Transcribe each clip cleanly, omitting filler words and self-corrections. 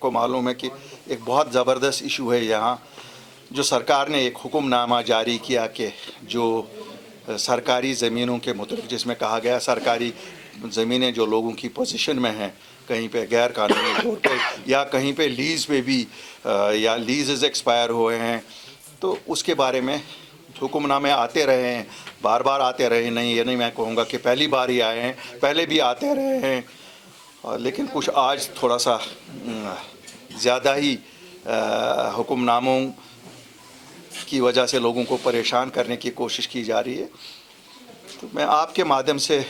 को मालूम है कि एक बहुत ज़बरदस्त इशू है यहाँ, जो सरकार ने एक हुक्मनामा जारी किया कि जो सरकारी ज़मीनों के मुताबिक, जिसमें कहा गया सरकारी ज़मीनें जो लोगों की पोजीशन में हैं, कहीं पे गैर कानूनी तौर पे या कहीं पे लीज़ पे भी या लीज़ एक्सपायर हुए हैं, तो उसके बारे में हुक्मनामे आते रहे हैं, बार बार आते रहे, नहीं ये नहीं मैं कहूँगा कि पहली बार ही आए हैं, पहले भी आते रहे हैं, लेकिन कुछ आज थोड़ा सा ज़्यादा ही हुक्मनामों की वजह से लोगों को परेशान करने की कोशिश की जा रही है। तो मैं आपके माध्यम से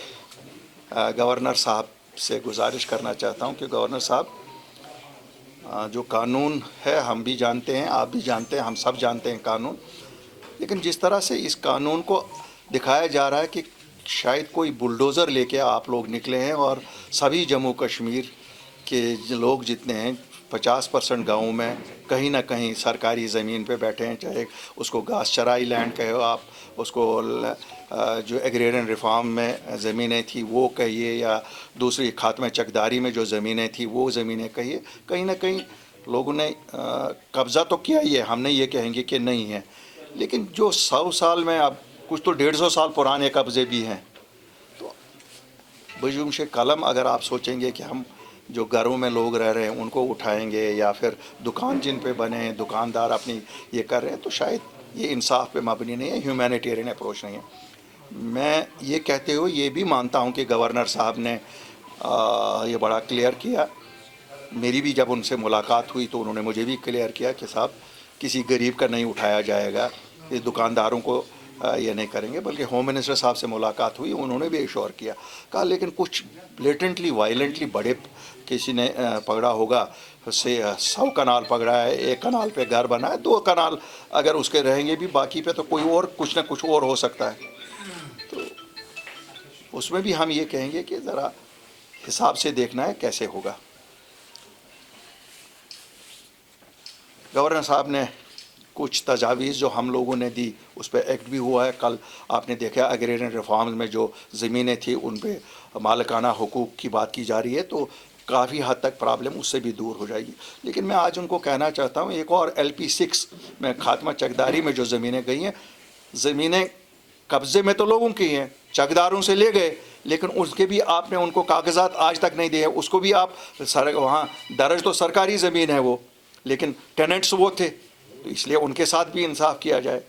गवर्नर साहब से गुजारिश करना चाहता हूं कि गवर्नर साहब, जो कानून है हम भी जानते हैं, आप भी जानते हैं, हम सब जानते हैं कानून, लेकिन जिस तरह से इस कानून को दिखाया जा रहा है कि शायद कोई बुलडोज़र लेके आप लोग निकले हैं और सभी जम्मू कश्मीर के लोग जितने हैं 50% गाँव में कहीं ना कहीं सरकारी ज़मीन पे बैठे हैं, चाहे उसको घास चराई लैंड कहो आप, उसको जो एग्रेरियन रिफॉर्म में ज़मीनें थी वो कहिए, या दूसरी खात्मे चकदारी में जो ज़मीनें थी वो ज़मीनें कहिए, कहीं ना कहीं लोगों ने कब्ज़ा तो किया ही है, हम नहीं ये कहेंगे कि नहीं है, लेकिन जो 100 साल में, अब कुछ तो 150 साल पुराने कब्ज़े भी हैं। तो बजूम कलम अगर आप सोचेंगे कि हम जो घरों में लोग रह रहे हैं उनको उठाएंगे, या फिर दुकान जिन पे बने हैं दुकानदार अपनी ये कर रहे हैं, तो शायद ये इंसाफ पे मबनी नहीं है, ह्यूमैनिटेरियन अप्रोच नहीं है। मैं ये कहते हुए ये भी मानता हूँ कि गवर्नर साहब ने ये बड़ा क्लियर किया, मेरी भी जब उनसे मुलाकात हुई तो उन्होंने मुझे भी क्लियर किया कि साहब किसी गरीब का नहीं उठाया जाएगा, ये दुकानदारों को ये नहीं करेंगे, बल्कि होम मिनिस्टर साहब से मुलाकात हुई, उन्होंने भी एश्योर किया, कहा लेकिन कुछ ब्लेटेंटली वायलेंटली बड़े किसी ने पकड़ा होगा, से 100 कनाल पकड़ा है, 1 कनाल पे घर बना है, 2 कनाल अगर उसके रहेंगे भी, बाकी पे तो कोई और कुछ ना कुछ और हो सकता है। तो उसमें भी हम ये कहेंगे कि ज़रा हिसाब से देखना है कैसे होगा। गवर्नर साहब ने कुछ तजावीज़ जो हम लोगों ने दी उस पर एक्ट भी हुआ है। कल आपने देखा एग्रेरियन रिफॉर्म्स में जो ज़मीनें थी उन पे मालिकाना हुकूक की बात की जा रही है, तो काफ़ी हद तक प्रॉब्लम उससे भी दूर हो जाएगी। लेकिन मैं आज उनको कहना चाहता हूँ, एक और LP6 में खात्मा चकदारी में जो ज़मीनें गई हैं, ज़मीनें कब्ज़े में तो लोगों की हैं, चकदारों से ले गए, लेकिन उसके भी आपने उनको कागजात आज तक नहीं दिए, उसको भी आप वहाँ दर्ज तो सरकारी ज़मीन है वो, लेकिन टेनेंट्स वो थे, तो इसलिए उनके साथ भी इंसाफ किया जाए।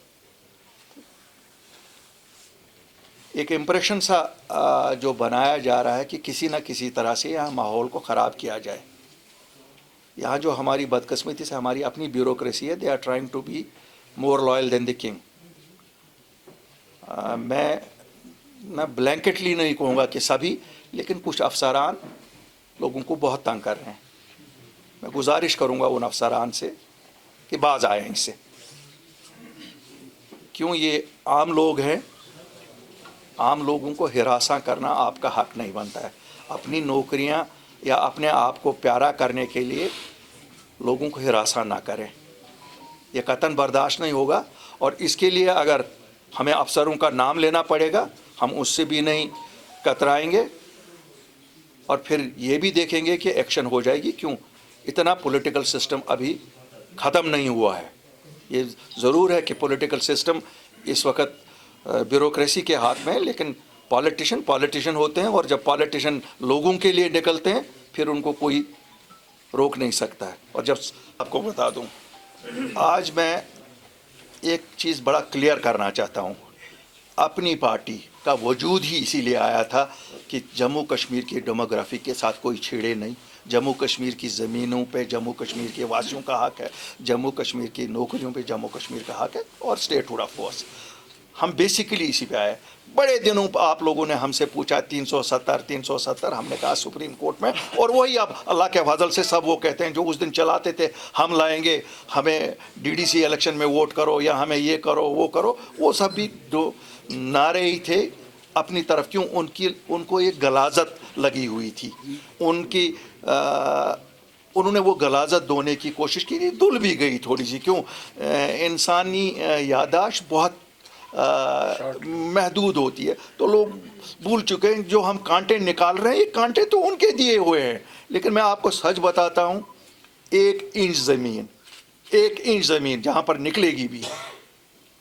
एक इम्प्रेशन सा जो बनाया जा रहा है कि किसी न किसी तरह से यहाँ माहौल को ख़राब किया जाए। यहाँ जो हमारी बदकिस्मती से हमारी अपनी ब्यूरोक्रेसी है, they are trying to be more loyal than the king. मैं ब्लैंकेटली नहीं कहूँगा कि सभी, लेकिन कुछ अफसरान लोगों को बहुत तंग कर रहे हैं। मैं गुजारिश करूँगा उन अफसरान से कि बाज आए इनसे, क्यों ये आम लोग हैं, आम लोगों को हिरासा करना आपका हक नहीं बनता है। अपनी नौकरियां या अपने आप को प्यारा करने के लिए लोगों को हिरासा ना करें, ये कतन बर्दाश्त नहीं होगा। और इसके लिए अगर हमें अफसरों का नाम लेना पड़ेगा, हम उससे भी नहीं कतराएंगे, और फिर ये भी देखेंगे कि एक्शन हो जाएगी। क्यों इतना पॉलिटिकल सिस्टम अभी ख़त्म नहीं हुआ है। ये ज़रूर है कि पॉलिटिकल सिस्टम इस वक्त ब्यूरोक्रेसी के हाथ में है, लेकिन पॉलिटिशियन होते हैं, और जब पॉलिटिशियन लोगों के लिए निकलते हैं फिर उनको कोई रोक नहीं सकता है। और जब आपको बता दूं, आज मैं एक चीज़ बड़ा क्लियर करना चाहता हूं, अपनी पार्टी का वजूद ही इसीलिए आया था कि जम्मू कश्मीर की डेमोग्राफी के साथ कोई छेड़े नहीं। जम्मू कश्मीर की ज़मीनों पे जम्मू कश्मीर के वासियों का हक है, जम्मू कश्मीर की नौकरियों पे जम्मू कश्मीर का हक है, और स्टेटहुड ऑफ फोर्स। हम बेसिकली इसी पे आए। बड़े दिनों आप लोगों ने हमसे पूछा 370, हमने कहा सुप्रीम कोर्ट में, और वही अब अल्लाह के फजल से सब वो कहते हैं जो उस दिन चलाते थे, हम लाएंगे, हमें DDC इलेक्शन में वोट करो, या हमें ये करो वो करो, वो सब भी जो नारे ही थे अपनी तरफ। क्यों उनको एक गलाजत लगी हुई थी, उन्होंने वो गलाजत दोने की कोशिश की, धुल भी गई थोड़ी सी। क्यों इंसानी यादाश्त बहुत महदूद होती है, तो लोग भूल चुके हैं। जो हम कांटे निकाल रहे हैं, ये कांटे तो उनके दिए हुए हैं। लेकिन मैं आपको सच बताता हूँ, ایک इंच ज़मीन जहाँ पर निकलेगी भी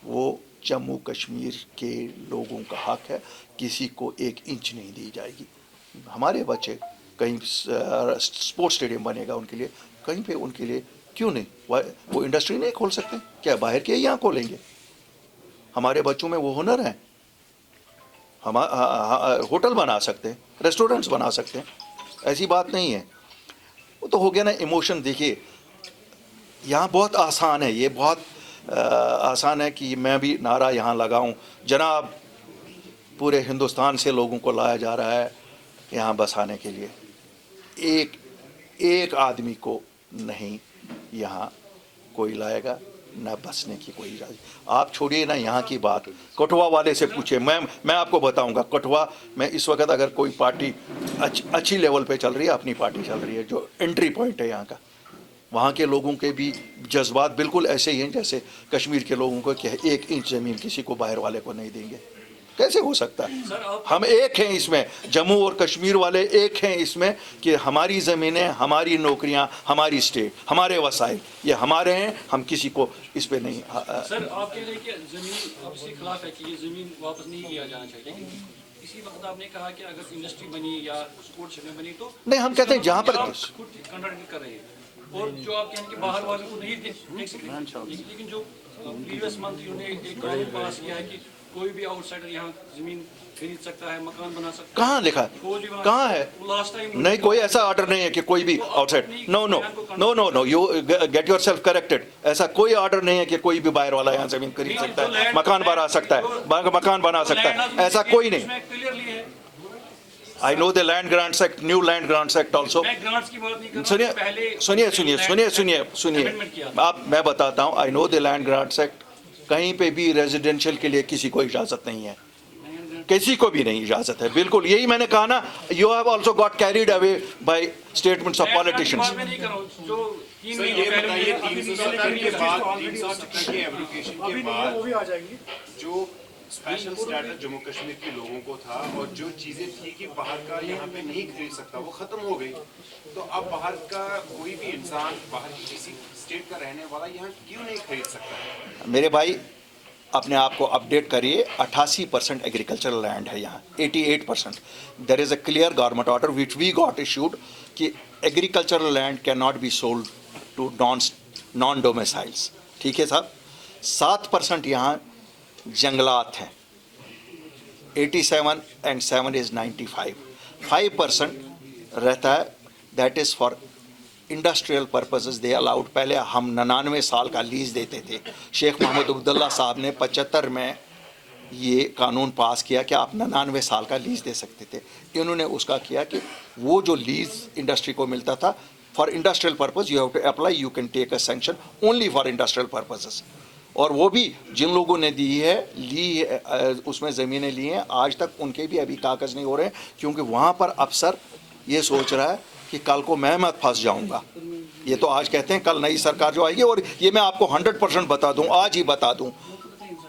वो जम्मू कश्मीर के लोगों का हक है, किसी को 1 इंच नहीं दी जाएगी। हमारे बच्चे कहीं स्पोर्ट्स स्टेडियम बनेगा उनके लिए, कहीं पे उनके लिए क्यों नहीं, वो इंडस्ट्री नहीं खोल सकते? क्या बाहर के यहाँ खोलेंगे? हमारे बच्चों में वो हुनर है, हम होटल बना सकते हैं, रेस्टोरेंट्स बना सकते हैं, ऐसी बात नहीं है। वो तो हो गया ना इमोशन। देखिए यहाँ बहुत आसान है, ये बहुत आसान है कि मैं भी नारा यहाँ लगाऊं, जनाब पूरे हिंदुस्तान से लोगों को लाया जा रहा है यहाँ बसाने के लिए, एक आदमी को नहीं यहाँ कोई लाएगा, न बसने की कोई इजाज़त। आप छोड़िए ना यहाँ की बात, कठुआ वाले से पूछे, मैं आपको बताऊंगा। कठुआ में इस वक्त अगर कोई पार्टी अच्छी लेवल पे चल रही है, अपनी पार्टी चल रही है, जो एंट्री पॉइंट है यहाँ का, वहाँ के लोगों के भी जज्बात बिल्कुल ऐसे ही हैं जैसे कश्मीर के लोगों को, कि 1 इंच ज़मीन किसी को बाहर वाले को नहीं देंगे। कैसे हो सकता है? हम एक हैं इसमें, जम्मू और कश्मीर वाले एक हैं इसमें, कि हमारी ज़मीनें, हमारी नौकरियां, हमारी स्टेट, हमारे वसाइल, ये हमारे हैं, हम किसी को इस पे नहीं। सर आप कह रहे हैं कि ज़मीन आपके खिलाफ है कि ये ज़मीन वापस नहीं लिया जाना चाहिए, लेकिन इसी वक्त आपने कहा कि अगर इंडस्ट्री बनी या स्पोर्ट्स में बनी तो नहीं, हम कहते हैं जहाँ पर खुद कंट्राडिक्ट कर रहे हैं, और जो आप कहें कि बाहर वालों को नहीं दे सकते, लेकिन जो प्रीवियस मंथ ने एक कानून पास किया है कि कोई भी आउटसाइडर यहाँ जमीन खरीद सकता है, मकान बना सकता है। कहाँ लिखा है? कहाँ है? नहीं, कोई ऐसा ऑर्डर नहीं है कि कोई भी outside, no, you get yourself corrected. ऐसा कोई ऑर्डर नहीं है कि कोई भी बाहर वाला यहाँ जमीन खरीद सकता है, मकान बना सकता है, मकान बना सकता है, ऐसा कोई नहीं। I know the Land Grants Act, New Land Grants Act also. सुनिए, मैं बताता हूँ, I know the Land Grants Act. कहीं पे भी रेजिडेंशियल के लिए किसी को इजाज़त नहीं है, किसी को भी नहीं इजाज़त है, बिल्कुल। यही मैंने कहा ना, you have also got carried away by statements of politicians. Sir ये बताइए 370 के बाद 370 के एप्लीकेशन के बाद जो स्पेशल स्टेटस जम्मू कश्मीर के लोगों को था और जो चीजें थी कि बाहर का यहाँ पे नहीं खरीद सकता, वो खत्म हो गई, तो अब बाहर का कोई भी इंसान, बाहर की किसी स्टेट का रहने वाला यहाँ क्यों नहीं खरीद सकता? मेरे भाई अपने आप को अपडेट करिए, 88% एग्रीकल्चरल लैंड है यहाँ, 88%। There is a clear government order which we got issued कि agricultural land can not be sold to non domiciles. ठीक है साहब। 7% यहाँ जंगलात हैं, 87 and 7 is 95। 5% रहता है, that is for industrial purposes they allowed. पहले हम 99 साल का लीज़ देते थे, शेख मोहम्मद अब्दुल्ला साहब ने 75 में ये कानून पास किया कि आप 99 साल का लीज़ दे सकते थे। इन्होंने उसका किया कि वो जो लीज़ इंडस्ट्री को मिलता था for industrial purpose, you have to apply, you can take a sanction only for industrial purposes. और वो भी जिन लोगों ने ली है उसमें ज़मीनें ली हैं, आज तक उनके भी अभी कागज़ नहीं हो रहे हैं, क्योंकि वहाँ पर अफसर ये सोच रहा है कि कल को मैं मत फंस जाऊँगा। ये तो आज कहते हैं कल नई सरकार जो आएगी, और ये मैं आपको 100% बता दूँ, आज ही बता दूँ,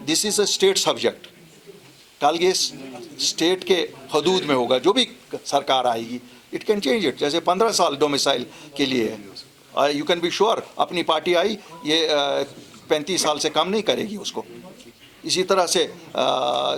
this is a state subject. कल ये स्टेट के हदूद में होगा, जो भी सरकार आएगी, इट कैन चेंज इट। जैसे 15 साल डोमिसाइल के लिए है, यू कैन बी श्योर अपनी पार्टी आई ये 35 साल से कम नहीं करेगी उसको। इसी तरह से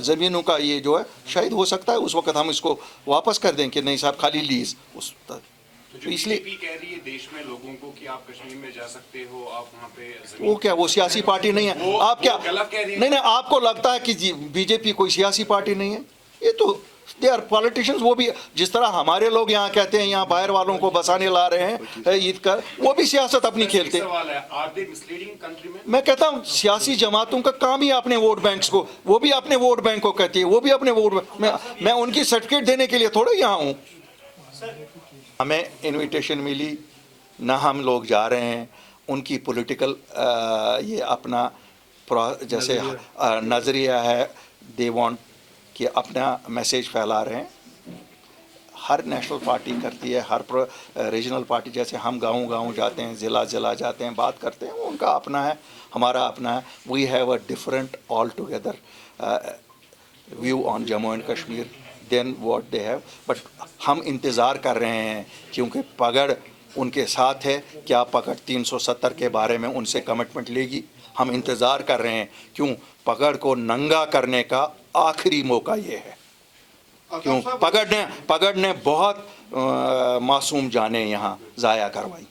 ज़मीनों का ये जो है, शायद हो सकता है उस वक्त हम इसको वापस कर दें कि नहीं साहब खाली लीज उस। तो इसलिए कह रही है देश में लोगों को कि आप कश्मीर में जा सकते हो, आप वहाँ पे, वो क्या, वो सियासी पार्टी नहीं है? आप क्या नहीं, आपको लगता है कि बीजेपी कोई सियासी पार्टी नहीं है? ये तो दे आर पॉलिटिशियंस। वो भी जिस तरह हमारे लोग यहाँ कहते हैं यहाँ बाहर वालों को बसाने ला रहे हैं ईद का, वो भी सियासत अपनी खेलते हैं। मैं कहता हूँ सियासी जमातों का काम ही अपने वोट बैंक्स को, वो भी अपने वोट बैंक को कहती है, वो भी अपने वोट, मैं उनकी सर्टिफिकेट देने के लिए थोड़ा यहाँ हूँ। हमें इनविटेशन मिली ना, हम लोग जा रहे हैं, उनकी पॉलिटिकल ये अपना जैसे नज़रिया है, दे वांट कि अपना मैसेज फैला रहे हैं। हर नेशनल पार्टी करती है, हर रीजनल पार्टी, जैसे हम गाँव जाते हैं, ज़िला जाते हैं, बात करते हैं, वो उनका अपना है, हमारा अपना है। We have a different altogether view on Jammu and Kashmir than what they have. But हम इंतज़ार कर रहे हैं, क्योंकि पगड़ ان کے ساتھ ہے. کیا پکڑ 370 کے بارے میں ان سے کمٹمنٹ لے گی؟ ہم انتظار کر رہے ہیں. کیوں؟ پکڑ کو ننگا کرنے کا آخری موقع یہ ہے. کیوں؟ پکڑ نے بہت معصوم جانیں یہاں ضائع کروائی.